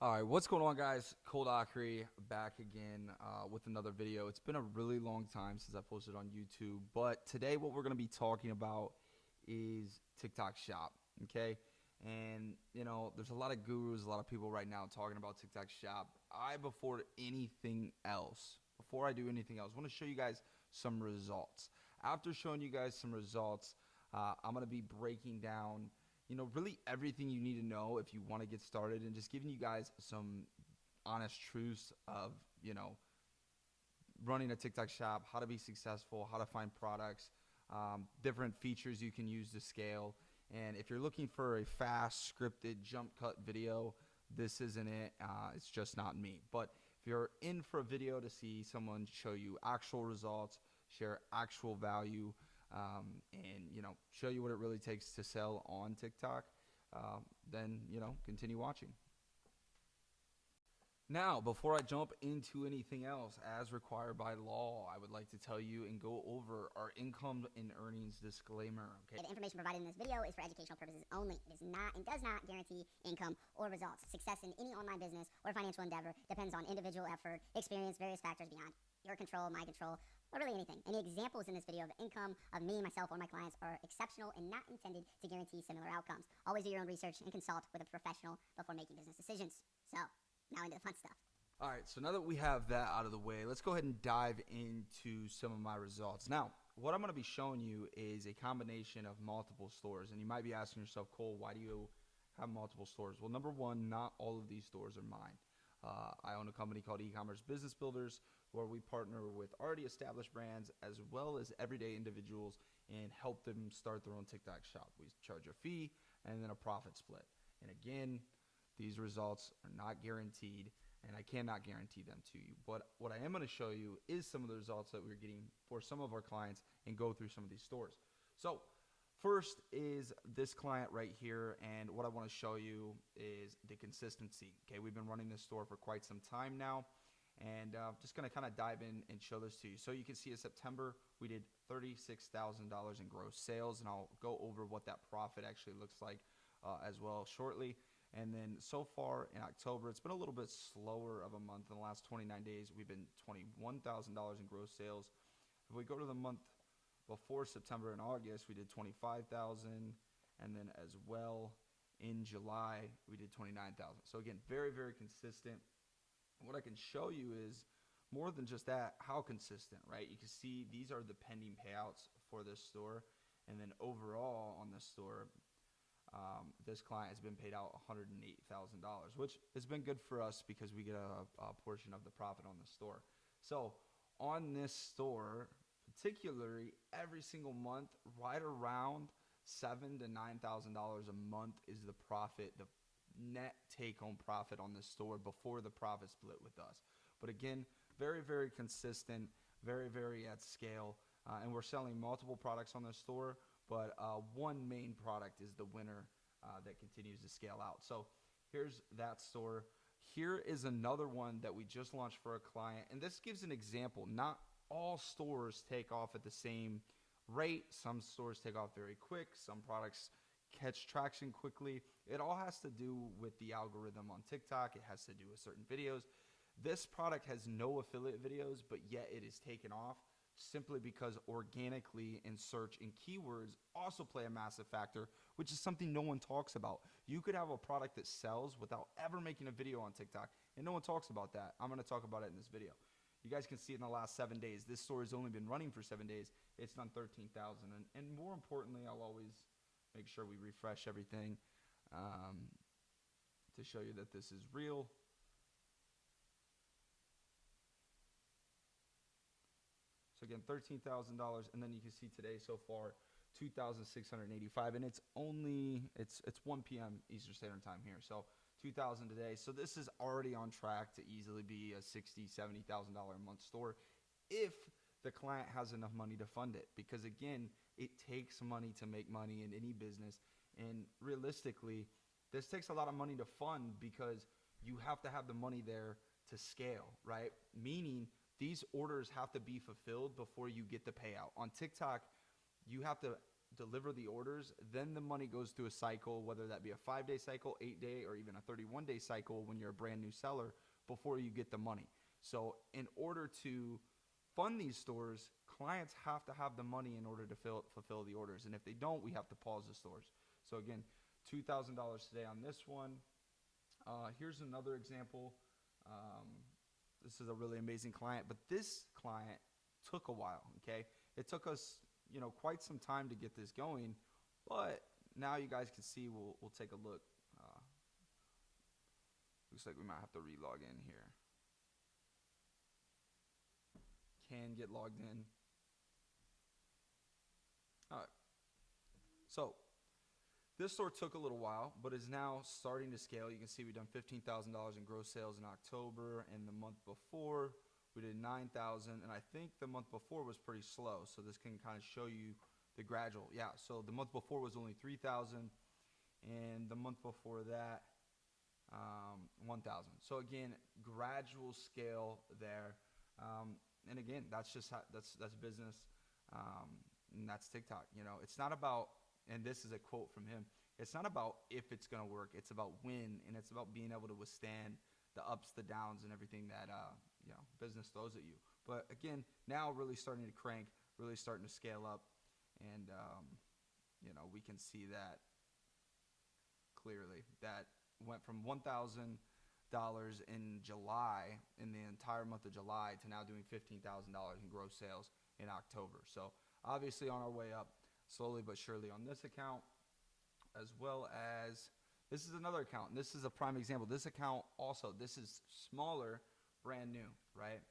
All right, what's going on, guys? Dockery back again with another video. It's been a really long time since I posted on YouTube, but today what we're going to be talking about is TikTok Shop, okay? And, there's a lot of gurus, a lot of people right now talking about TikTok Shop. Before I do anything else, I want to show you guys some results. After showing you guys some results, I'm going to be breaking down really everything you need to know if you want to get started, and just giving you guys some honest truths of, running a TikTok shop, how to be successful, how to find products, different features you can use to scale. And if you're looking for a fast, scripted, jump cut video, this isn't it. It's just not me. But if you're in for a video to see someone show you actual results, share actual value, and show you what it really takes to sell on TikTok, then continue watching. Now, before I jump into anything else, as required by law, I would like to tell you and go over our income and earnings disclaimer. Okay. The information provided in this video is for educational purposes only. It is not and does not guarantee income or results. Success in any online business or financial endeavor depends on individual effort, experience, various factors beyond your control, my control, or really anything. Any examples in this video of income of me, myself, or my clients are exceptional and not intended to guarantee similar outcomes. Always do your own research and consult with a professional before making business decisions. So, now into the fun stuff. All right, so now that we have that out of the way, let's go ahead and dive into some of my results. Now, what I'm going to be showing you is a combination of multiple stores. And you might be asking yourself, Cole, why do you have multiple stores? Well, number one, not all of these stores are mine. I own a company called E-Commerce Business Builders, where we partner with already established brands as well as everyday individuals and help them start their own TikTok shop. We charge a fee and then a profit split. And again, these results are not guaranteed, and I cannot guarantee them to you. But what I am going to show you is some of the results that we're getting for some of our clients and go through some of these stores. So first is this client right here, and what I want to show you is the consistency. Okay, we've been running this store for quite some time now, and just going to kind of dive in and show this to you. So you can see in September, we did $36,000 in gross sales, and I'll go over what that profit actually looks like as well shortly. And then so far in October, it's been a little bit slower of a month. In the last 29 days, we've been $21,000 in gross sales. If we go to the month before September and August, we did $25,000, and then as well in July, we did $29,000. So again, very, very consistent. What I can show you is more than just that, how consistent, right? You can see these are the pending payouts for this store, and then overall on this store, this client has been paid out $108,000, which has been good for us because we get a portion of the profit on the store. So on this store, particularly every single month, right around $7,000 to $9,000 a month is the profit, the net take-home profit on this store before the profit split with us. But again, very, very consistent, very, very at scale, and we're selling multiple products on this store. But one main product is the winner that continues to scale out. So here's that store. Here is another one that we just launched for a client. And this gives an example. Not all stores take off at the same rate. Some stores take off very quick. Some products catch traction quickly. It all has to do with the algorithm on TikTok. It has to do with certain videos. This product has no affiliate videos, but yet it is taken off, simply because organically in search and keywords also play a massive factor, which is something no one talks about. You could have a product that sells without ever making a video on TikTok, and no one talks about that. I'm going to talk about it in this video. You guys can see in the last 7 days, this store has only been running for 7 days. It's done $13,000, and more importantly, I'll always make sure we refresh everything to show you that this is real. So again, $13,000, and then you can see today so far, $2,685, and it's 1 p.m. Eastern Standard Time here. So $2,000 today. So this is already on track to easily be a $60,000, $70,000 a month store if the client has enough money to fund it. Because again, it takes money to make money in any business, and realistically, this takes a lot of money to fund because you have to have the money there to scale, right? Meaning these orders have to be fulfilled before you get the payout. On TikTok, you have to deliver the orders, then the money goes through a cycle, whether that be a 5-day cycle, 8-day, or even a 31-day cycle when you're a brand new seller before you get the money. So in order to fund these stores, clients have to have the money in order to fulfill the orders. And if they don't, we have to pause the stores. So again, $2,000 today on this one. Here's another example. This is a really amazing client, but this client took a while, okay? It took us, quite some time to get this going, but now you guys can see, we'll take a look. Looks like we might have to re-log in here. Can get logged in. All right. So this store took a little while, but is now starting to scale. You can see we've done $15,000 in gross sales in October, and the month before we did $9,000, and I think the month before was pretty slow. So this can kind of show you the gradual. Yeah. So the month before was only $3,000, and the month before that, $1,000. So again, gradual scale there. And again, that's just that's business, and that's TikTok. It's not about, and this is a quote from him, it's not about if it's gonna work, it's about when, and it's about being able to withstand the ups, the downs, and everything that business throws at you. But again, now really starting to crank, really starting to scale up, and we can see that clearly. That went from $1,000 in July, in the entire month of July, to now doing $15,000 in gross sales in October. So obviously on our way up, slowly but surely on this account, as well as this is another account. And this is a prime example. This account also, this is smaller, brand new, right?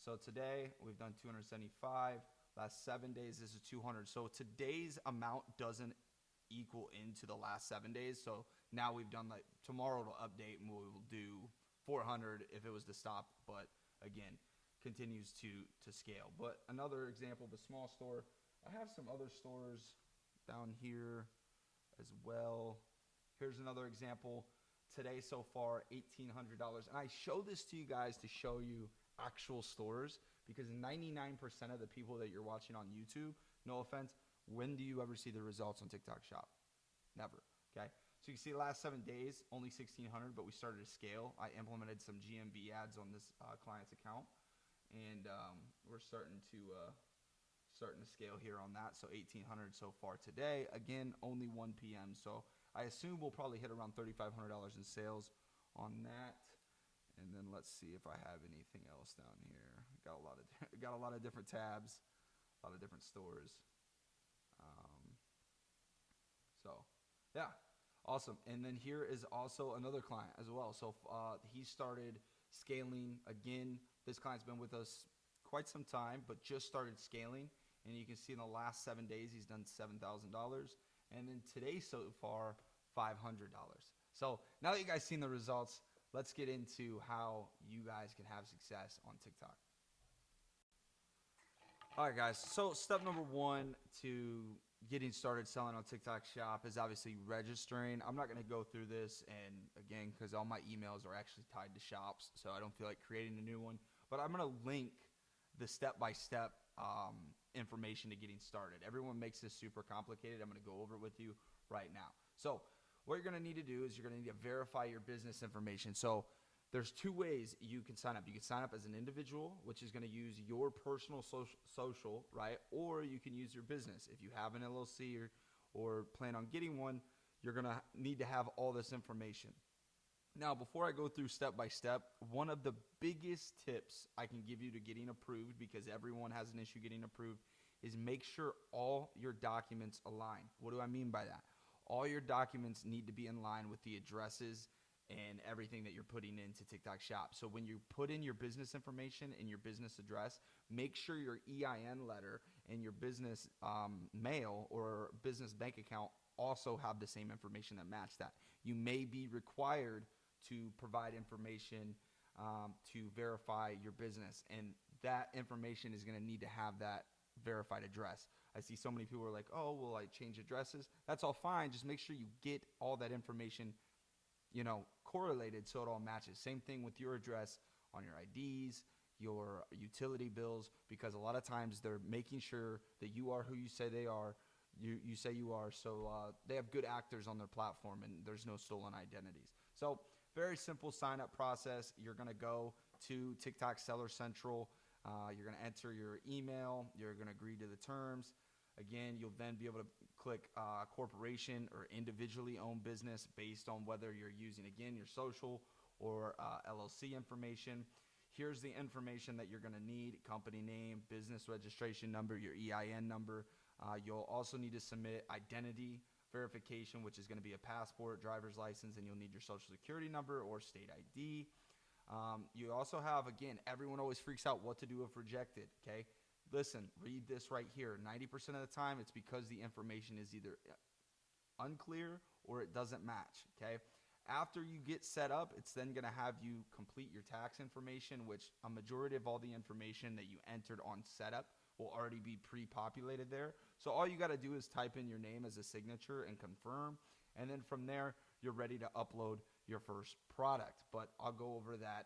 So today we've done 275. Last 7 days, this is 200. So today's amount doesn't equal into the last 7 days. So now we've done, like, tomorrow it'll update and we'll do 400 if it was to stop, but again, continues to scale. But another example of a small store, I have some other stores down here as well. Here's another example. Today so far, $1,800. And I show this to you guys to show you actual stores, because 99% of the people that you're watching on YouTube, no offense, when do you ever see the results on TikTok Shop? Never, okay? So you can see the last 7 days, only 1,600, but we started to scale. I implemented some GMB ads on this client's account, and we're starting to scale here on that. So 1,800 so far today. Again, only 1 p.m. So I assume we'll probably hit around $3,500 in sales on that. And then let's see if I have anything else down here. Got a lot of different tabs, a lot of different stores. So yeah, awesome. And then here is also another client as well. So he started scaling again. This client's been with us quite some time, but just started scaling. And you can see in the last 7 days, he's done $7,000. And then today so far, $500. So now that you guys seen the results, let's get into how you guys can have success on TikTok. All right, guys. So step number one to getting started selling on TikTok Shop is obviously registering. I'm not going to go through this, and again, because all my emails are actually tied to shops, so I don't feel like creating a new one. But I'm going to link the step-by-step information to getting started. Everyone makes this super complicated. I'm going to go over it with you right now. So what you're going to need to do is you're going to need to verify your business information. So there's two ways you can sign up. You can sign up as an individual, which is going to use your personal social, right? Or you can use your business. If you have an LLC or plan on getting one, you're going to need to have all this information. Now, before I go through step by step, one of the biggest tips I can give you to getting approved, because everyone has an issue getting approved, is make sure all your documents align. What do I mean by that? All your documents need to be in line with the addresses and everything that you're putting into TikTok Shop. So when you put in your business information and your business address, make sure your EIN letter and your business mail or business bank account also have the same information that match that. You may be required to provide information to verify your business, and that information is going to need to have that verified address. I see so many people are like, oh, well, I change addresses. That's all fine. Just make sure you get all that information, correlated so it all matches. Same thing with your address on your IDs, your utility bills, because a lot of times they're making sure that you are who you say they are. You say you are. So they have good actors on their platform, and there's no stolen identities. So very simple sign up process. You're gonna go to TikTok Seller Central. You're gonna enter your email. You're gonna agree to the terms. Again, you'll then be able to click corporation or individually owned business based on whether you're using, again, your social or LLC information. Here's the information that you're going to need: company name, business registration number, your EIN number. You'll also need to submit identity verification, which is going to be a passport, driver's license, and you'll need your social security number or state ID. You also have, again, everyone always freaks out what to do if rejected, okay? Listen, read this right here. 90% of the time, it's because the information is either unclear or it doesn't match, okay? After you get set up, it's then going to have you complete your tax information, which a majority of all the information that you entered on setup will already be pre-populated there. So all you got to do is type in your name as a signature and confirm. And then from there, you're ready to upload your first product. But I'll go over that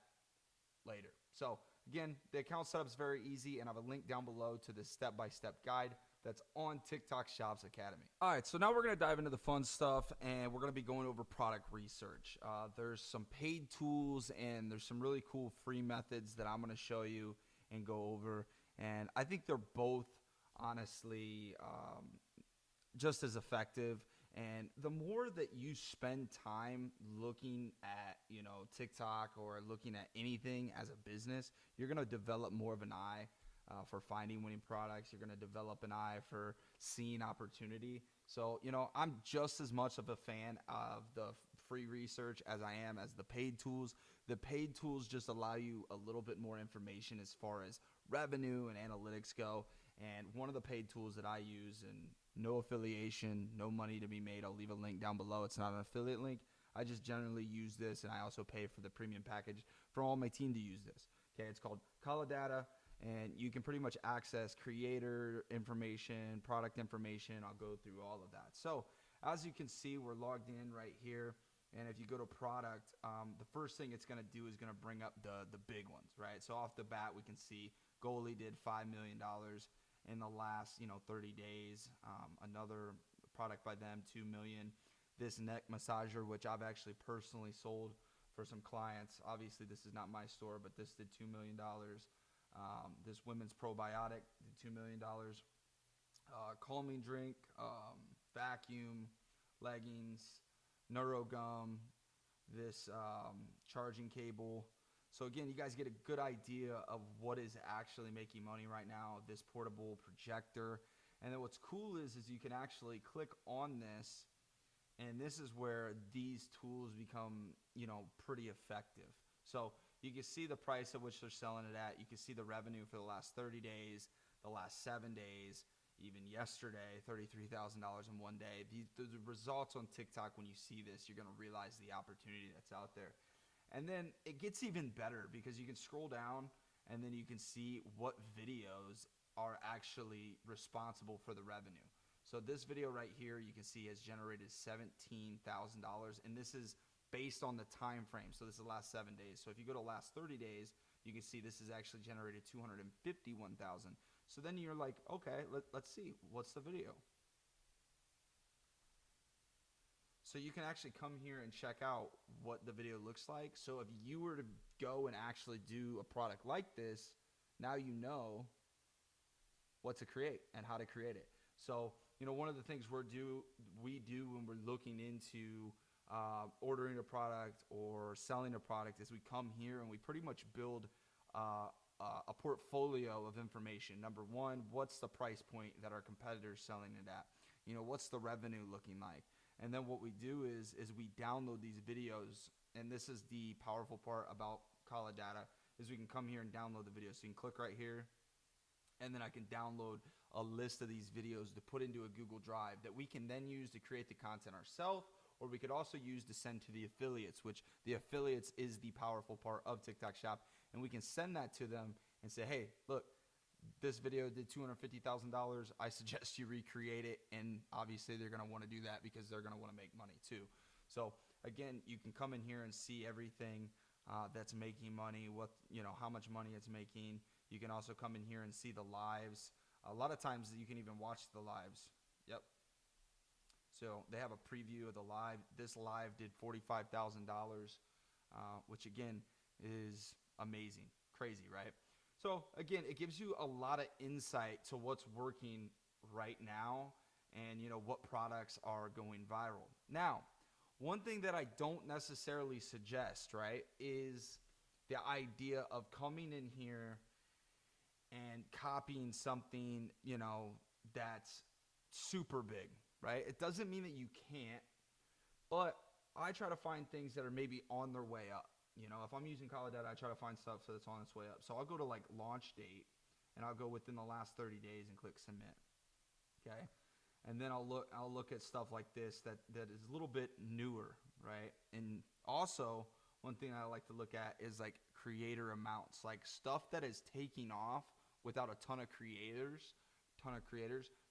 later. So again, the account setup is very easy, and I have a link down below to the step-by-step guide that's on TikTok Shops Academy. All right, so now we're going to dive into the fun stuff, and we're going to be going over product research. There's some paid tools, and there's some really cool free methods that I'm going to show you and go over. And I think they're both, honestly, just as effective. And the more that you spend time looking at, TikTok or looking at anything as a business, you're going to develop more of an eye for finding winning products. You're going to develop an eye for seeing opportunity. So, I'm just as much of a fan of the free research as I am as the paid tools. The paid tools just allow you a little bit more information as far as revenue and analytics go. And one of the paid tools that I use, and no affiliation, no money to be made. I'll leave a link down below. It's not an affiliate link. I just generally use this, and I also pay for the premium package for all my team to use this. Okay, it's called Data, and you can pretty much access creator information, product information. I'll go through all of that. So as you can see, we're logged in right here. And if you go to product, the first thing it's going to do is going to bring up the big ones, right? So off the bat, we can see Goalie did $5 million in the last 30 days. Another product by them, $2 million. This neck massager, which I've actually personally sold for some clients. Obviously, this is not my store, but this did $2 million. This women's probiotic did $2 million. Calming drink, vacuum, leggings, NeuroGum, this charging cable. So again, you guys get a good idea of what is actually making money right now, this portable projector. And then what's cool is you can actually click on this, and this is where these tools become, pretty effective. So you can see the price at which they're selling it at. You can see the revenue for the last 30 days, the last 7 days, even yesterday, $33,000 in one day. The results on TikTok, when you see this, you're going to realize the opportunity that's out there. And then it gets even better because you can scroll down and then you can see what videos are actually responsible for the revenue. So this video right here, you can see has generated $17,000, and this is based on the time frame. So this is the last 7 days. So if you go to last 30 days, you can see this has actually generated $251,000. So then you're like, okay, let's see, what's the video? So you can actually come here and check out what the video looks like. So if you were to go and actually do a product like this, now you know what to create and how to create it. So, one of the things we do when we're looking into ordering a product or selling a product is we come here and we pretty much build a portfolio of information. Number one, what's the price point that our competitors selling it at? What's the revenue looking like? And then what we do is we download these videos, and this is the powerful part about Data, is we can come here and download the video. So you can click right here, and then I can download a list of these videos to put into a Google Drive that we can then use to create the content ourselves, or we could also use to send to the affiliates, which the affiliates is the powerful part of TikTok Shop. And we can send that to them and say, hey, look, this video did $250,000. I suggest you recreate it. And obviously they're going to want to do that because they're going to want to make money too. So again, you can come in here and see everything that's making money, how much money it's making. You can also come in here and see the lives. A lot of times you can even watch the lives. Yep. So they have a preview of the live. This live did $45,000, which again is amazing, crazy, right? So again, it gives you a lot of insight to what's working right now, and what products are going viral. Now, one thing that I don't necessarily suggest, right, is the idea of coming in here and copying something, that's super big, right? It doesn't mean that you can't, but I try to find things that are maybe on their way up. If I'm using Call of Data, I try to find stuff that's on its way up. So I'll go to like launch date, and I'll go within the last 30 days and click submit. Okay, and then I'll look at stuff like this that is a little bit newer, right? And also, one thing I like to look at is like creator amounts, like stuff that is taking off without a ton of creators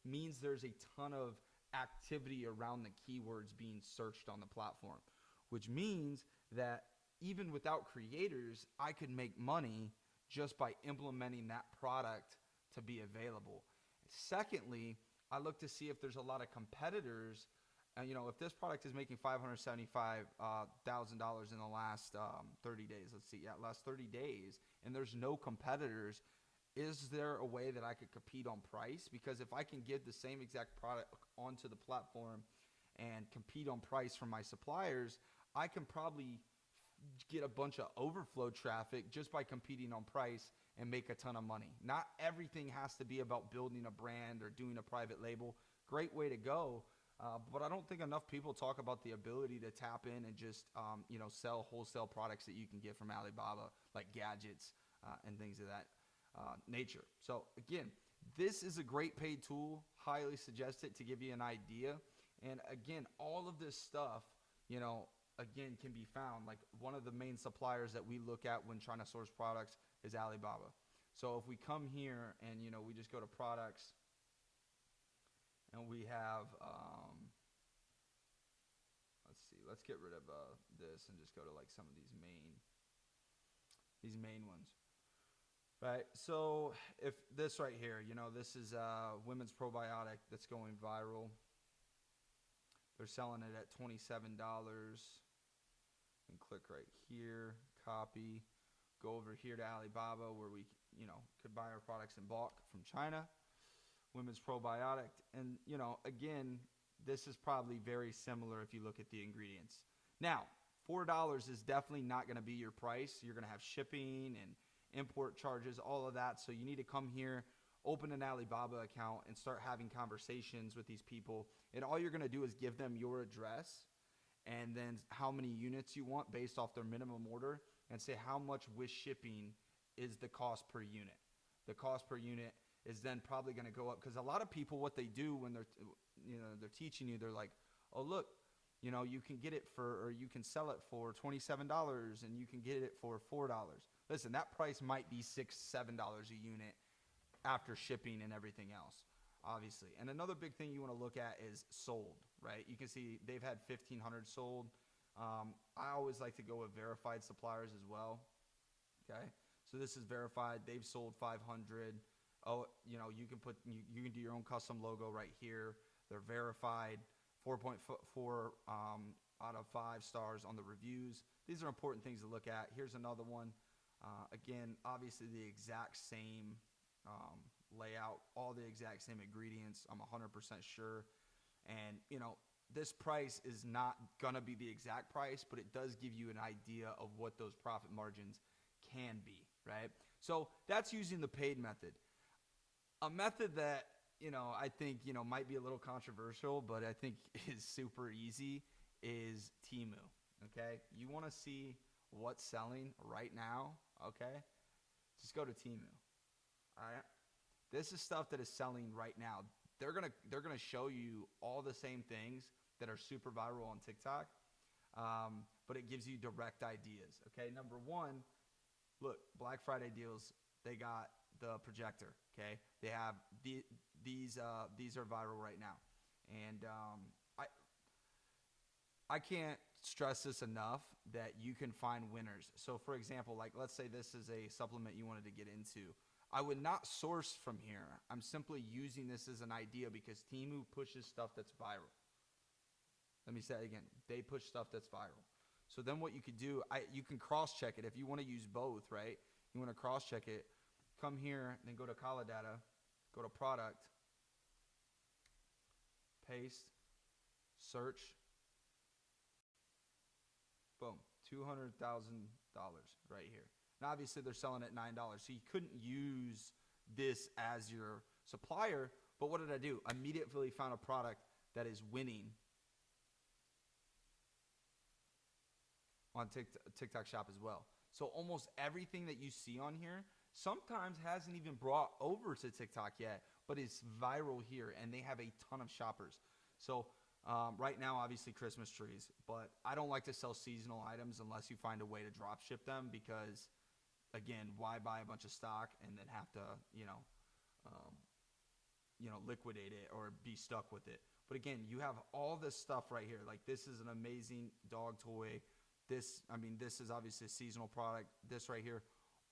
means there's a ton of activity around the keywords being searched on the platform, which means that even without creators, I could make money just by implementing that product to be available. Secondly, I look to see if there's a lot of competitors. If this product is making $575,000 in the last 30 days, last 30 days, and there's no competitors, is there a way that I could compete on price? Because if I can get the same exact product onto the platform and compete on price from my suppliers, I can probably get a bunch of overflow traffic just by competing on price and make a ton of money. Not everything has to be about building a brand or doing a private label. Great way to go. But I don't think enough people talk about the ability to tap in and just, sell wholesale products that you can get from Alibaba, like gadgets and things of that nature. So again, this is a great paid tool. Highly suggest it to give you an idea. And again, all of this stuff, again, can be found. Like one of the main suppliers that we look at when trying to source products is Alibaba. So if we come here and, we just go to products and we have, let's get rid of this and just go to like some of these main ones. Right, so if this right here, this is women's probiotic that's going viral. They're selling it at $27. And click right here, copy, go over here to Alibaba where we, could buy our products in bulk from China. Women's probiotic, and again, this is probably very similar if you look at the ingredients. Now, $4 is definitely not going to be your price. You're going to have shipping and import charges, all of that. So you need to come here, open an Alibaba account, and start having conversations with these people. And all you're going to do is give them your address and then how many units you want based off their minimum order, and say how much with shipping is the cost per unit. The cost per unit is then probably going to go up, because a lot of people, what they do when they're teaching you, they're like, oh, look, you can get it for, or you can sell it for $27 and you can get it for $4. Listen, that price might be $6, $7 a unit after shipping and everything else, obviously. And another big thing you want to look at is sold, right? You can see they've had 1,500 sold. I always like to go with verified suppliers as well. Okay, so this is verified. They've sold 500. Oh, you can do your own custom logo right here. They're verified. 4.4 out of 5 stars on the reviews. These are important things to look at. Here's another one. Again, obviously the exact same layout, all the exact same ingredients. I'm 100% sure. And, this price is not going to be the exact price, but it does give you an idea of what those profit margins can be, right? So that's using the paid method. A method that, I think, might be a little controversial, but I think is super easy is Temu, okay? You want to see what's selling right now, okay? Just go to Temu, all right? This is stuff that is selling right now. They're gonna show you all the same things that are super viral on TikTok, but it gives you direct ideas, okay? Number one, look, Black Friday deals, they got the projector, okay? They have these are viral right now, and I can't stress this enough that you can find winners. So for example, like let's say this is a supplement you wanted to get into. I would not source from here. I'm simply using this as an idea because Temu pushes stuff that's viral. Let me say it again. They push stuff that's viral. So then what you could do, you can cross-check it. If you want to use both, right? You want to cross-check it. Come here, then go to Kala Data. Go to Product. Paste. Search. Boom. $200,000 right here. And obviously they're selling at $9. So you couldn't use this as your supplier. But what did I do? I immediately found a product that is winning on TikTok Shop as well. So almost everything that you see on here sometimes hasn't even brought over to TikTok yet, but it's viral here, and they have a ton of shoppers. So right now, obviously Christmas trees, but I don't like to sell seasonal items unless you find a way to drop ship them, because again, why buy a bunch of stock and then have to, liquidate it or be stuck with it. But again, you have all this stuff right here. Like, this is an amazing dog toy. This is obviously a seasonal product. This right here,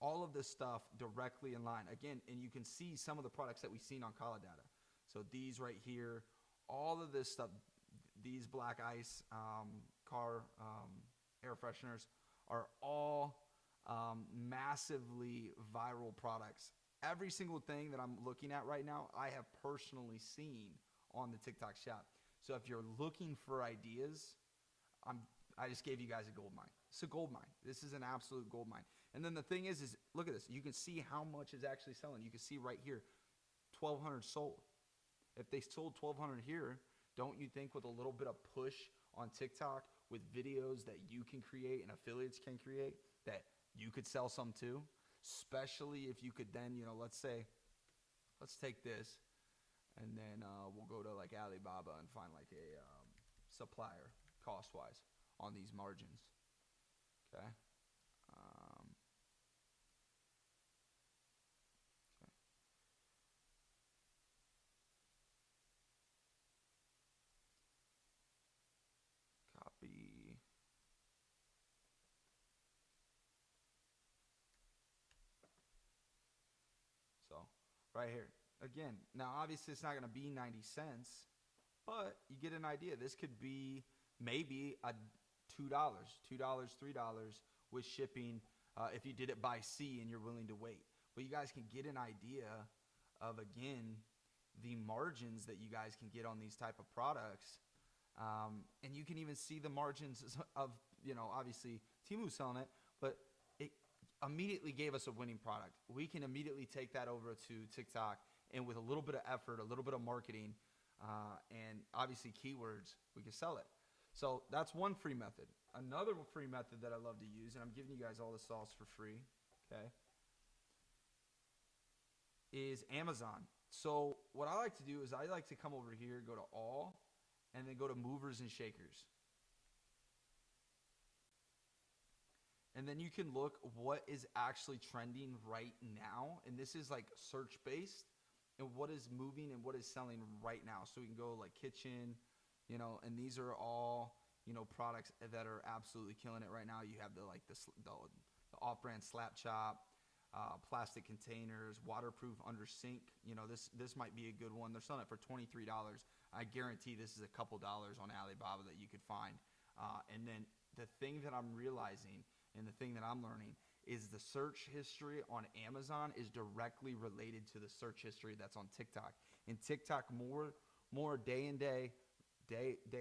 all of this stuff directly in line. Again, and you can see some of the products that we've seen on Kala Data. So these right here, all of this stuff, these black ice car air fresheners are all massively viral products. Every single thing that I'm looking at right now, I have personally seen on the TikTok Shop. So if you're looking for ideas, I just gave you guys a gold mine. It's a gold mine. This is an absolute gold mine. And then the thing is look at this. You can see how much is actually selling. You can see right here, 1,200 sold. If they sold 1,200 here, don't you think with a little bit of push on TikTok with videos that you can create and affiliates can create, that you could sell some too? Especially if you could then, let's take this, and then we'll go to like Alibaba and find like a supplier cost-wise on these margins. Okay. Okay. Copy. So right here. Again, now obviously it's not going to be 90 cents, but you get an idea. This could be maybe a $2, $3 with shipping if you did it by sea and you're willing to wait. But you guys can get an idea of, again, the margins that you guys can get on these type of products. And you can even see the margins of, obviously Temu's selling it, but it immediately gave us a winning product. We can immediately take that over to TikTok, and with a little bit of effort, a little bit of marketing, and obviously keywords, we can sell it. So that's one free method. Another free method that I love to use, and I'm giving you guys all the sauce for free, okay, is Amazon. So what I like to do is I like to come over here, go to all, and then go to movers and shakers. And then you can look what is actually trending right now. And this is like search based, and what is moving and what is selling right now. So we can go like kitchen, and these are all, products that are absolutely killing it right now. You have the off-brand slap chop, plastic containers, waterproof under sink. This might be a good one. They're selling it for $23. I guarantee this is a couple dollars on Alibaba that you could find. And then the thing that I'm realizing and the thing that I'm learning is the search history on Amazon is directly related to the search history that's on TikTok. And TikTok more day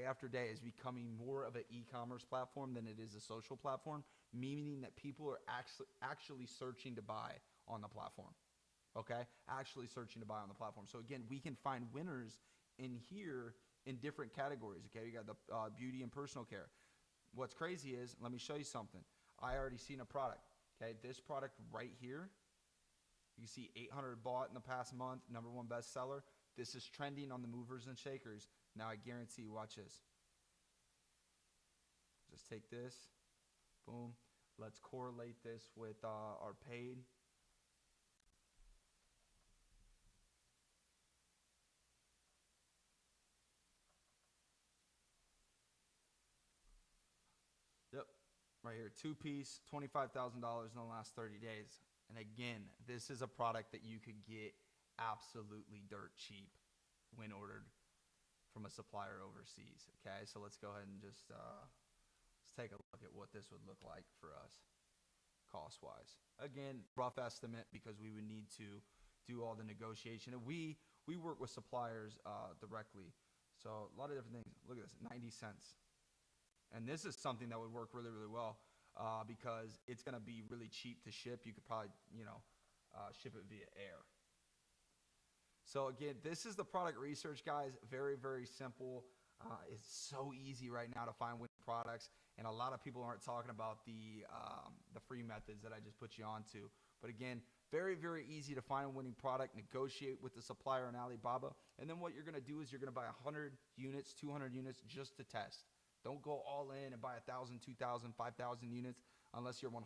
after day is becoming more of an e-commerce platform than it is a social platform, meaning that people are actually searching to buy on the platform. Okay? Actually searching to buy on the platform. So again, we can find winners in here in different categories. Okay? You got the beauty and personal care. What's crazy is, let me show you something. I already seen a product. Okay? This product right here, you see 800 bought in the past month, #1 bestseller. This is trending on the movers and shakers. Now I guarantee you, watch this. Just take this, boom. Let's correlate this with our paid. Yep, right here, 2-piece, $25,000 in the last 30 days. And again, this is a product that you could get absolutely dirt cheap when ordered from a supplier overseas. Okay, so let's go ahead and just let's take a look at what this would look like for us cost-wise. Again, rough estimate because we would need to do all the negotiation. And we work with suppliers directly, so a lot of different things. Look at this, 90 cents. And this is something that would work really, really well because it's going to be really cheap to ship. You could probably, ship it via air. So again, this is the product research, guys. Very, very simple. It's so easy right now to find winning products, and a lot of people aren't talking about the free methods that I just put you on to. But again, very, very easy to find a winning product, negotiate with the supplier on Alibaba, and then what you're going to do is you're going to buy 100 units, 200 units just to test. Don't go all in and buy 1,000, 2,000, 5,000 units unless you're 100%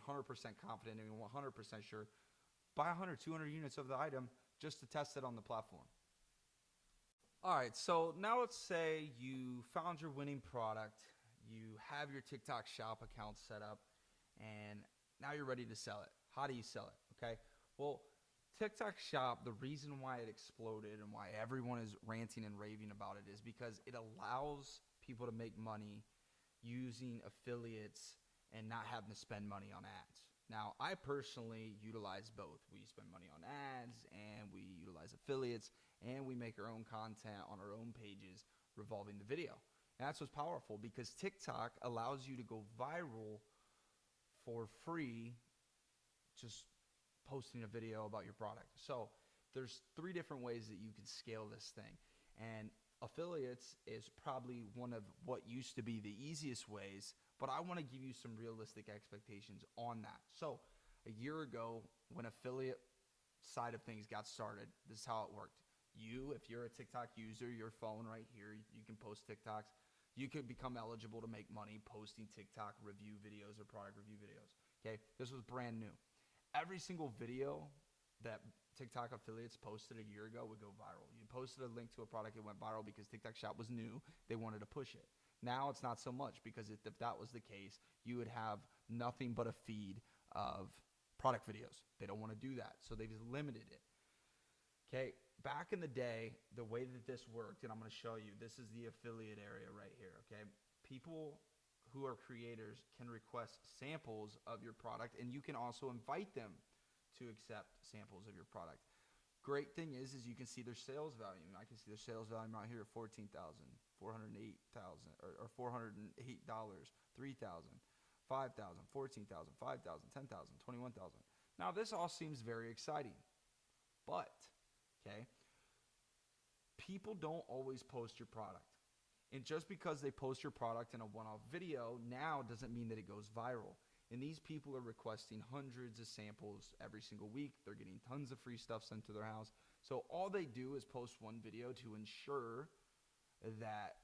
confident and you're 100% sure. Buy 100, 200 units of the item just to test it on the platform. All right, so now let's say you found your winning product, you have your TikTok shop account set up, and now you're ready to sell it. How do you sell it? Okay, well, TikTok shop, the reason why it exploded and why everyone is ranting and raving about it is because it allows people to make money using affiliates and not having to spend money on ads. Now, I personally utilize both. We spend money on ads and we utilize affiliates and we make our own content on our own pages revolving the video. And that's what's powerful because TikTok allows you to go viral for free just posting a video about your product. So there's 3 different ways that you can scale this thing. And affiliates is probably one of what used to be the easiest ways, but I want to give you some realistic expectations on that. So a year ago, when affiliate side of things got started, this is how it worked. If you're a TikTok user, your phone right here, you can post TikToks. You could become eligible to make money posting TikTok review videos or product review videos. Okay, this was brand new. Every single video that TikTok affiliates posted a year ago would go viral. You posted a link to a product, it went viral because TikTok Shop was new. They wanted to push it. Now it's not so much because if that was the case, you would have nothing but a feed of product videos. They don't want to do that, so they've limited it. Okay, back in the day, the way that this worked, and I'm going to show you, this is the affiliate area right here, okay? People who are creators can request samples of your product, and you can also invite them to accept samples of your product. Great thing is you can see their sales value. I can see their sales value right here, $14,000, $408,000, or $408, $3,000, $5,000, $14,000, $5,000, $10,000, $21,000. Now this all seems very exciting, but okay, people don't always post your product. And just because they post your product in a one-off video now doesn't mean that it goes viral. And these people are requesting hundreds of samples every single week. They're getting tons of free stuff sent to their house. So all they do is post one video to ensure that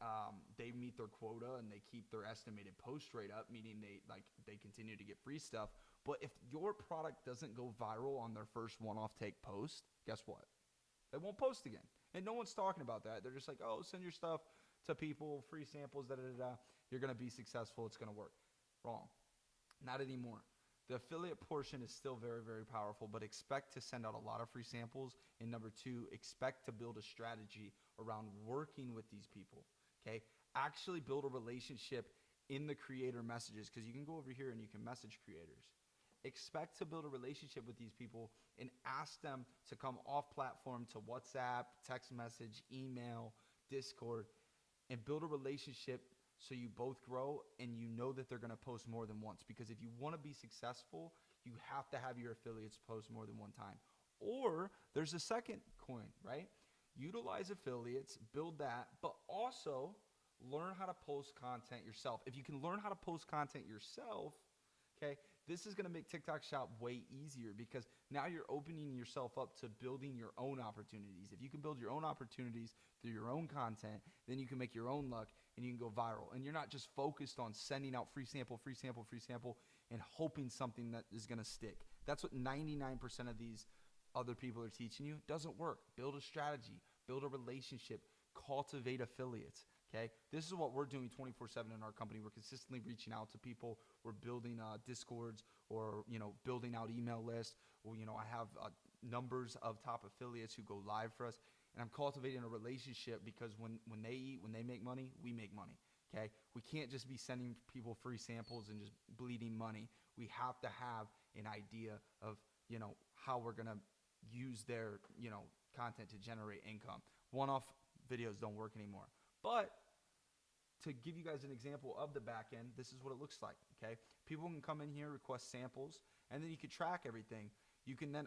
they meet their quota and they keep their estimated post rate up, meaning they continue to get free stuff. But if your product doesn't go viral on their first one-off take post, guess what? They won't post again. And no one's talking about that. They're just like, oh, send your stuff to people, free samples, da-da-da-da. You're going to be successful. It's going to work. Wrong. Not anymore. The affiliate portion is still very, very powerful, but expect to send out a lot of free samples. And number 2, expect to build a strategy around working with these people, okay? Actually build a relationship in the creator messages, because you can go over here and you can message creators. Expect to build a relationship with these people and ask them to come off platform to WhatsApp, text message, email, Discord, and build a relationship so you both grow and you know that they're going to post more than once. Because if you want to be successful, you have to have your affiliates post more than one time. Or there's a second coin, right? Utilize affiliates, build that, but also learn how to post content yourself. If you can learn how to post content yourself, okay, this is going to make TikTok Shop way easier because now you're opening yourself up to building your own opportunities. If you can build your own opportunities through your own content, then you can make your own luck and you can go viral. And you're not just focused on sending out free sample, and hoping something that is going to stick. That's what 99% of these other people are teaching you. It doesn't work. Build a strategy, build a relationship, cultivate affiliates. Okay, this is what we're doing 24/7 in our company. We're consistently reaching out to people. We're building Discords or building out email lists. Or I have numbers of top affiliates who go live for us, and I'm cultivating a relationship, because when they eat, when they make money, we make money. Okay, we can't just be sending people free samples and just bleeding money. We have to have an idea of, how we're gonna use their, content to generate income. One-off videos don't work anymore. But to give you guys an example of the back end, this is what it looks like. Okay, people can come in here, request samples, and then you can track everything. You can then,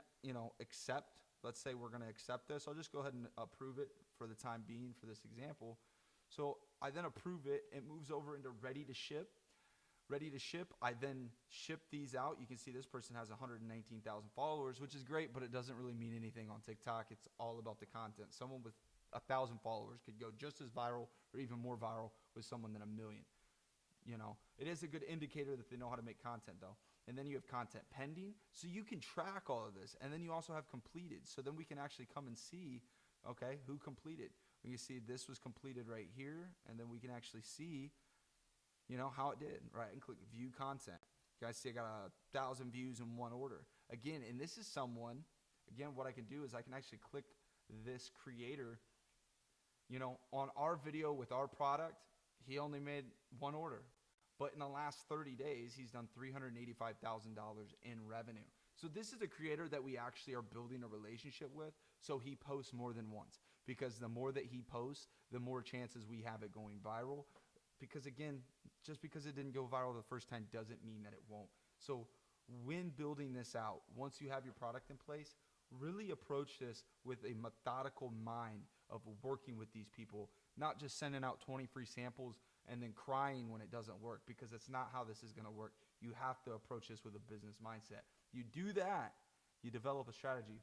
accept. Let's say we're going to accept this. I'll just go ahead and approve it for the time being for this example. So I then approve it. It moves over into ready to ship. Ready to ship. I then ship these out. You can see this person has 119,000 followers, which is great, but it doesn't really mean anything on TikTok. It's all about the content. Someone with 1,000 followers could go just as viral or even more viral with someone than 1,000,000. It is a good indicator that they know how to make content, though. And then you have content pending, so you can track all of this. And then you also have completed, so then we can actually come and see, okay, who completed. We can see this was completed right here, and then we can actually see, how it did, right? And click view content. You guys see I got 1,000 views in one order. Again, and this is someone, again, what I can do is I can actually click this creator, on our video with our product. He only made one order. But in the last 30 days, he's done $385,000 in revenue. So this is a creator that we actually are building a relationship with, so he posts more than once. Because the more that he posts, the more chances we have it going viral. Because again, just because it didn't go viral the first time doesn't mean that it won't. So when building this out, once you have your product in place, really approach this with a methodical mind of working with these people, not just sending out 20 free samples and then crying when it doesn't work, because that's not how this is going to work. You have to approach this with a business mindset. You do that, you develop a strategy,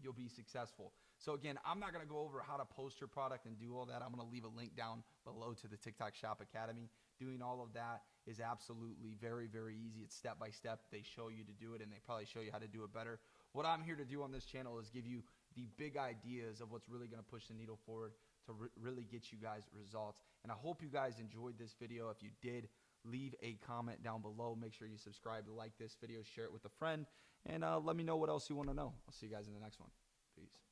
you'll be successful. So again, I'm not going to go over how to post your product and do all that. I'm going to leave a link down below to the TikTok Shop Academy. Doing all of that is absolutely very, very easy. It's step by step. They show you to do it, and they probably show you how to do it better. What I'm here to do on this channel is give you the big ideas of what's really going to push the needle forward to really get you guys results. And I hope you guys enjoyed this video. If you did, leave a comment down below. Make sure you subscribe, like this video, share it with a friend, and let me know what else you want to know. I'll see you guys in the next one. Peace.